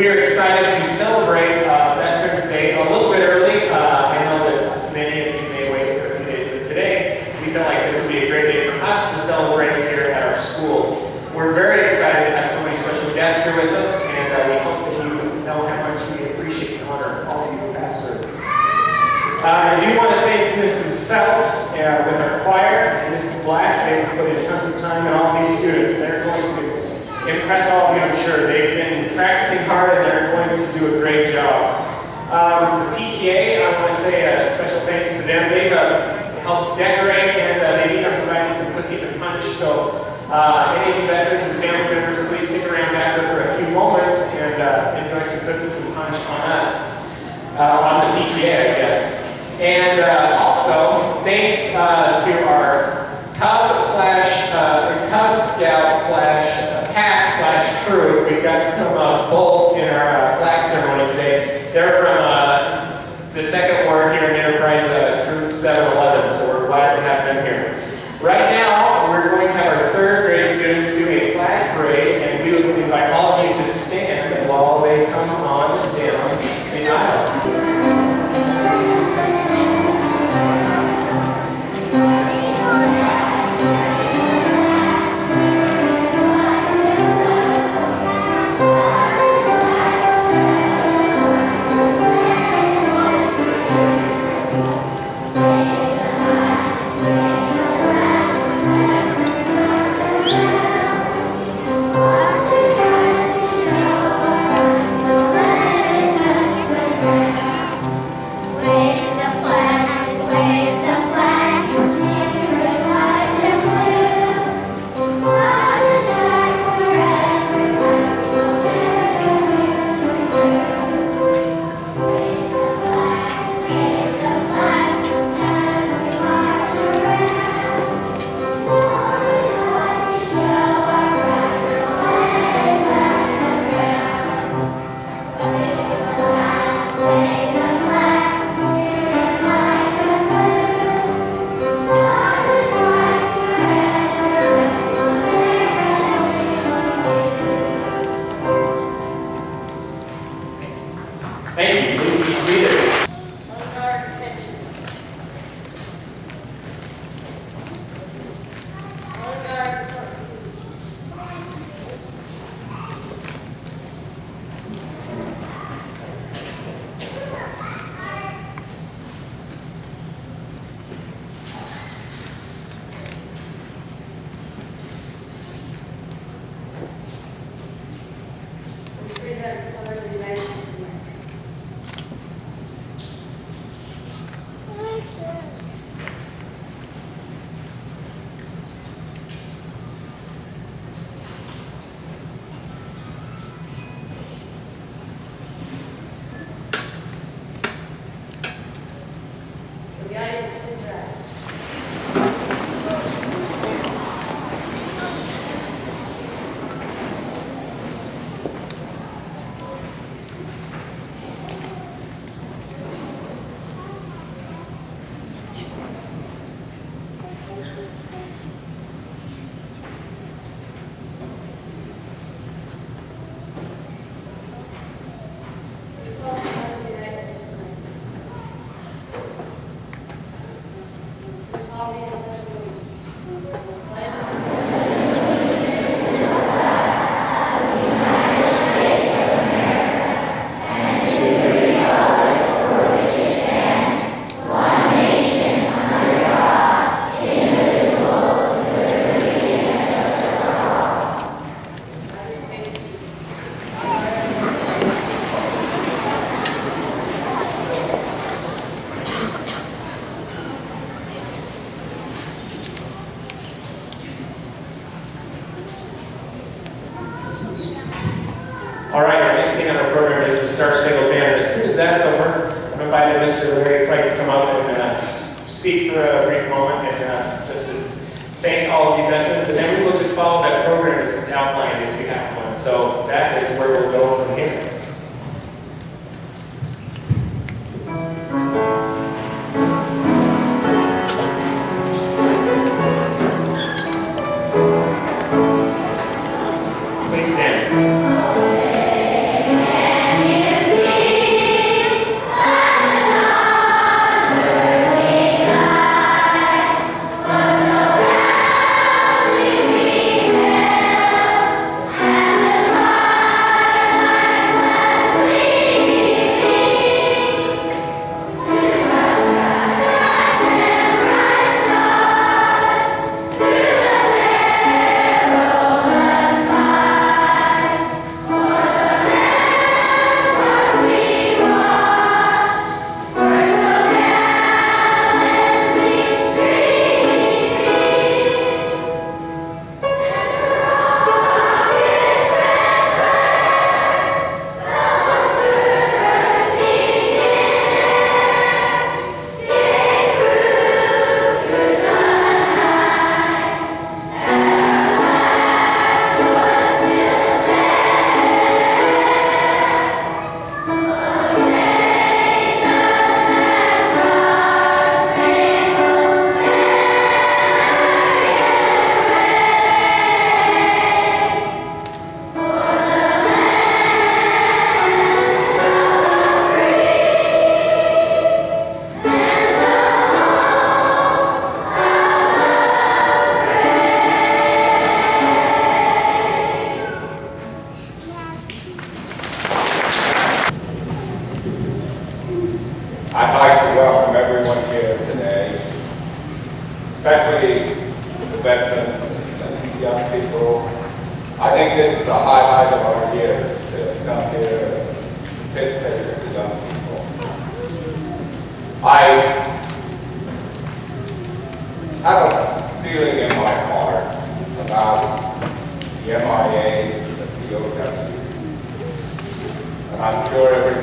We are excited to celebrate Veterans Day a little bit early. I know that many of you may wait for a few days, but today we felt like this would be a great day for us to celebrate here at our school. We're very excited to have so many special guests here with us, and we hope that you know how much we appreciate and honor all of you who have served. I do want to thank Mrs. Phelps with our choir and Mrs. Black. They've put in tons of time and all these students. They're going to impress all of you, I'm sure. They've been practicing hard and they're going to do a great job. The PTA, I want to say a special thanks to them. They've helped decorate and they even provided some cookies and punch. So any of you veterans and family members, please stick around back there for a few moments and enjoy some cookies and punch on us. On the PTA, I guess. And also, thanks to our Cub Scout / Pack / Troop. We've got some both in our flag ceremony today. They're from the second ward here in Enterprise, Troop 711, so we're glad to have them here. Right now, we're going to have our third grade students do a flag parade, and we would invite all of you to stand while they come on down the aisle. Thank you. Please be seated. All right, our next thing on our program is the Star Spangled Banner. As soon as that's over, I'm inviting Mr. Larry Frank to come up and speak for a brief moment and just to thank all of you veterans, and then we will just follow that program as it's outlined if you have one. So that is where we'll go from here. Please stand.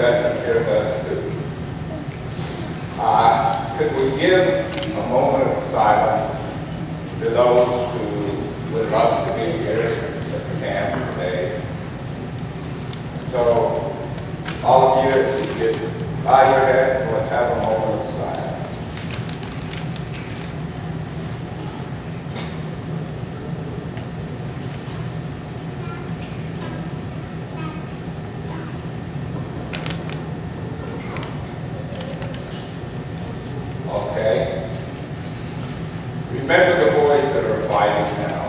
veterans here with us too. Could we give a moment of silence to those who would love to be here if we can today? So, all of you, if you could bow your head, let's have a moment of silence. Okay. Remember the boys that are fighting now.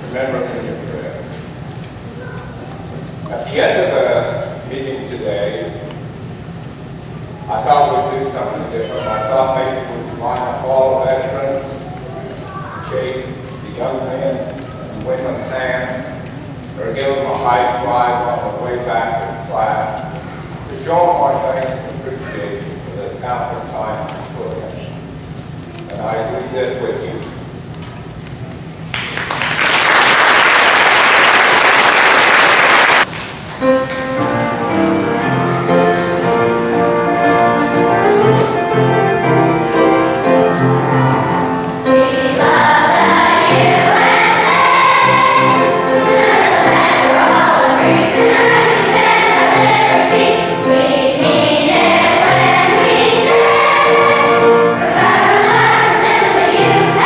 Remember them in your prayer. At the end of the meeting today, I thought we'd do something different. I thought maybe we'd line up all the veterans, shake the young men and women's hands, or give them a high five on the way back to class to show them our thanks and appreciation for the countless time they put in. And I leave this with you. You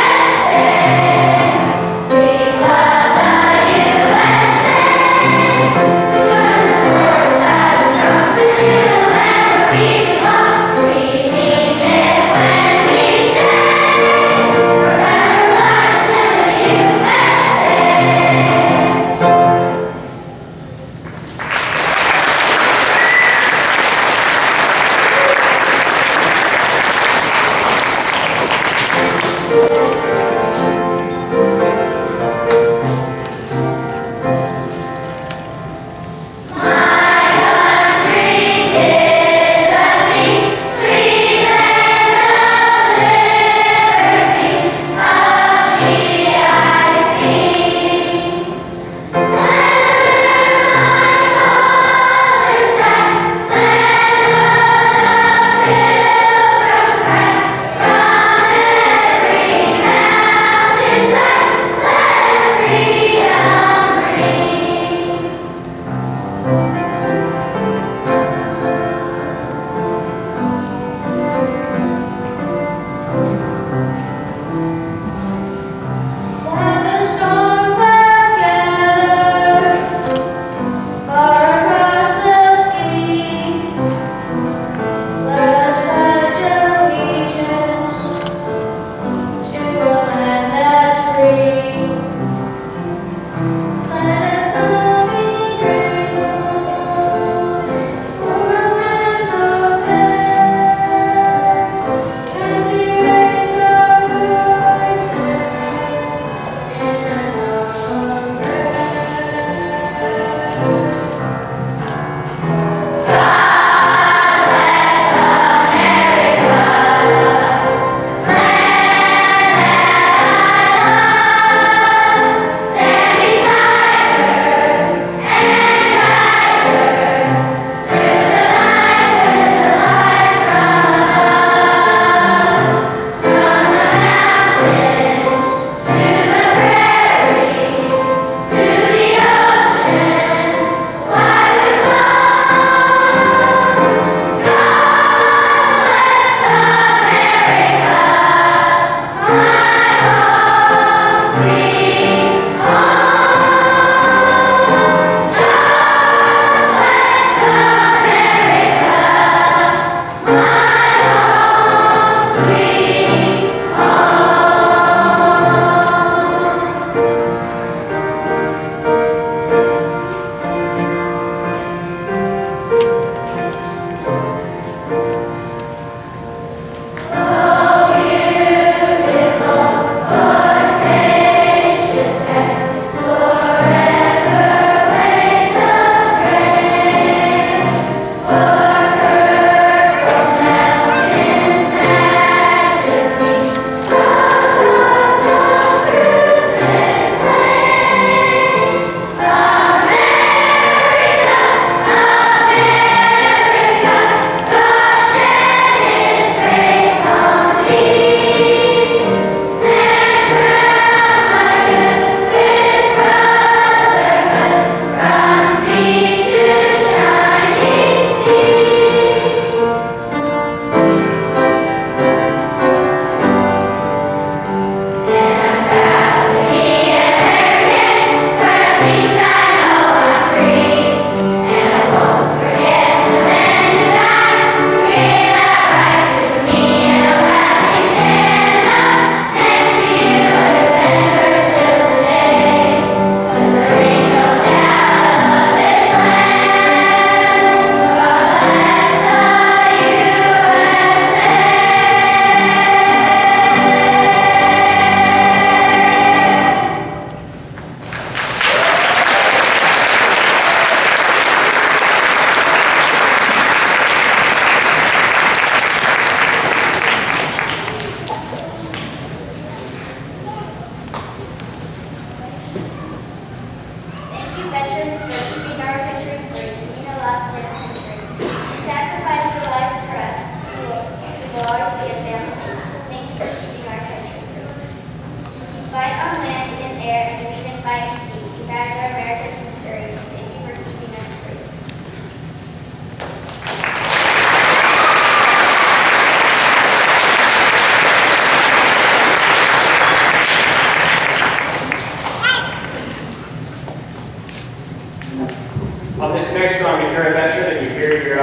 On this next song, if you're a veteran and you hear your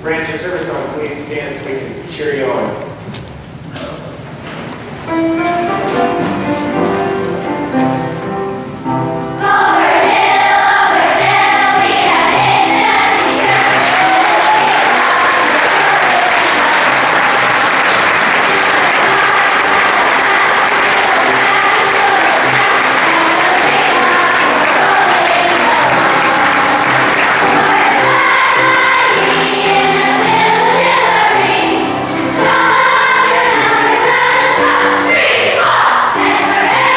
branch of service song, please stand so we can cheer you on. Three, four, and we're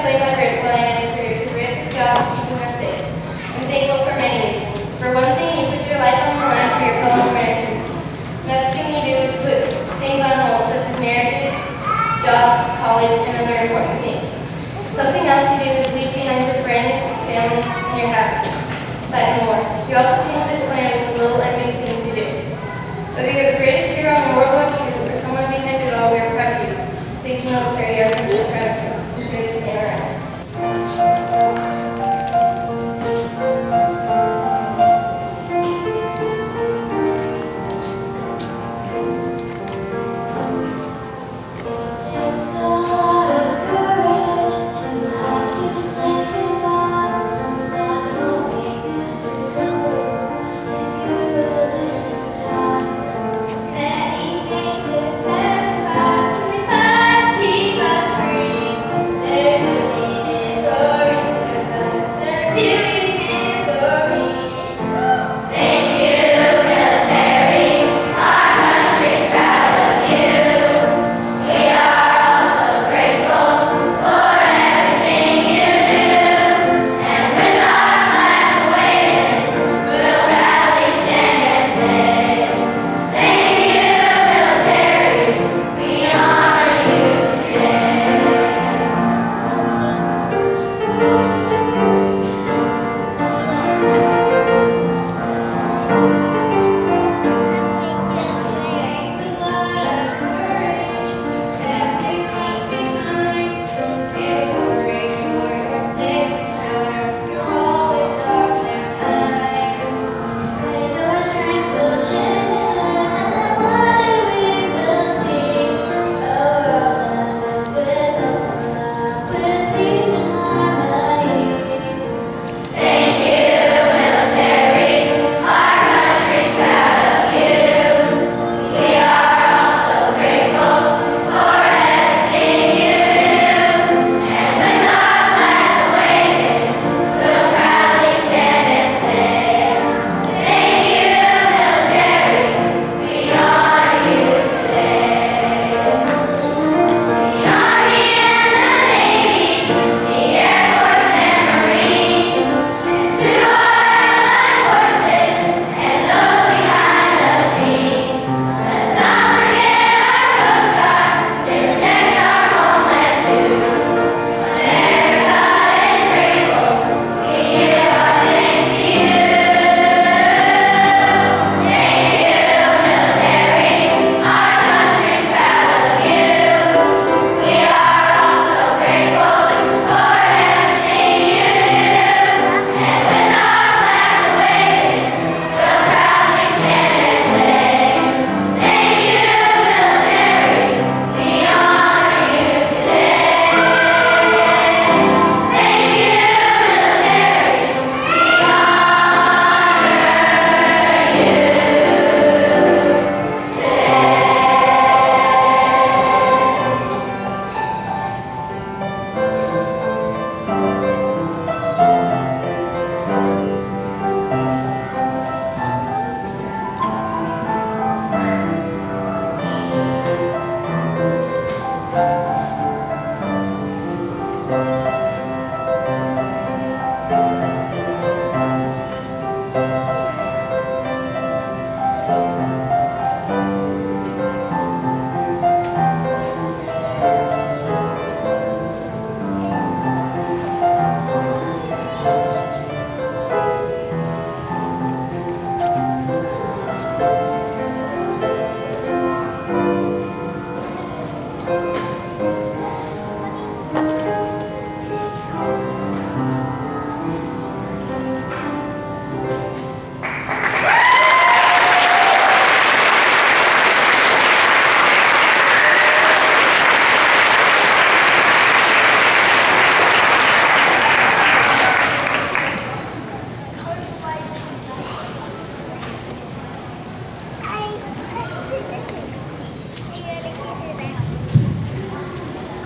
tell you how grateful I am for your terrific job of keeping us safe. I'm thankful for many reasons. For one thing, you put your life on the line for your fellow Americans. Another thing you do is put things on hold, such as marriages, jobs, college, and other important things. Something else you do is leave behind your friends, family, and your house to fight more. You also change this planet with the little and big things you do. Whether you're the greatest hero in World War II or someone behind it all, we are proud of you. Thank you, military. Our country is proud of you. Sincerely, Tanner.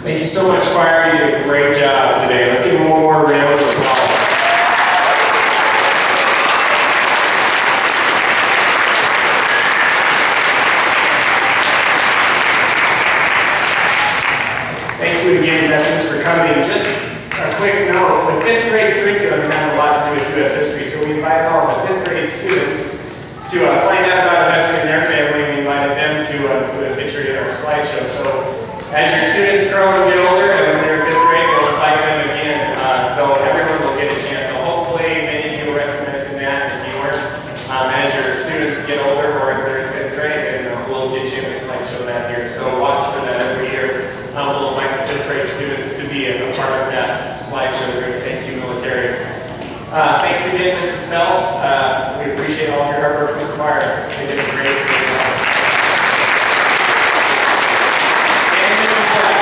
Thank you so much, choir. You did a great job today. Let's give them one more round of applause. Thank you again, veterans, for coming. Just quick note, the 5th grade curriculum has a lot to do with U.S. history, so we invited all the 5th grade students to find out about a veteran and their family, and we invited them to put a picture in our slideshow. So as your students grow and get older, and when they're in 5th grade, we'll invite them again, so everyone will get a chance. So hopefully many of you will recognize that if you weren't. As your students get older, or if they're in 5th grade, then we'll get you in the slideshow that year. So watch for that every year. We'll invite the 5th grade students to be a part of that slideshow group. Thank you, military. Thanks again, Mrs. Phelps. We appreciate all of your hard work in the choir. They did a great job. And Mrs. Black.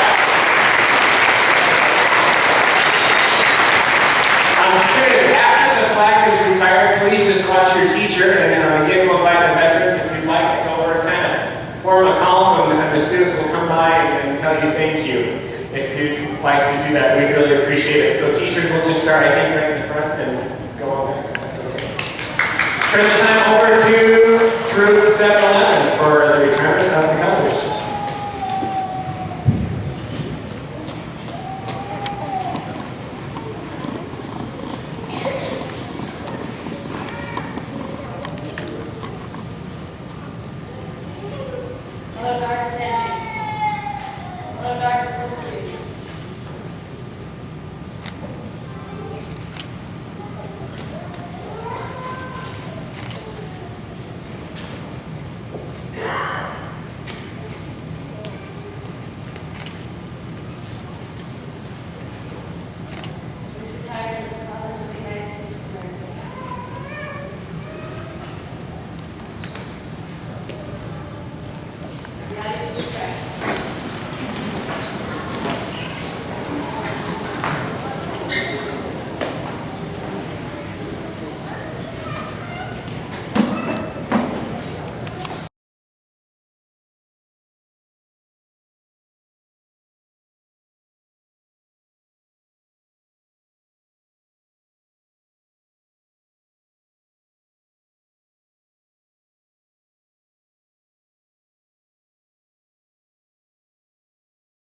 Students, after the flag is retired, please just watch your teacher, and then again, we'll invite the veterans if you'd like to go over and kind of form a column, and the students will come by and tell you thank you. If you'd like to do that, we'd really appreciate it. So teachers will just start, I think, right in the front and go on there. That's okay. Turn the time over to Troop 711 for the retirement of the colors.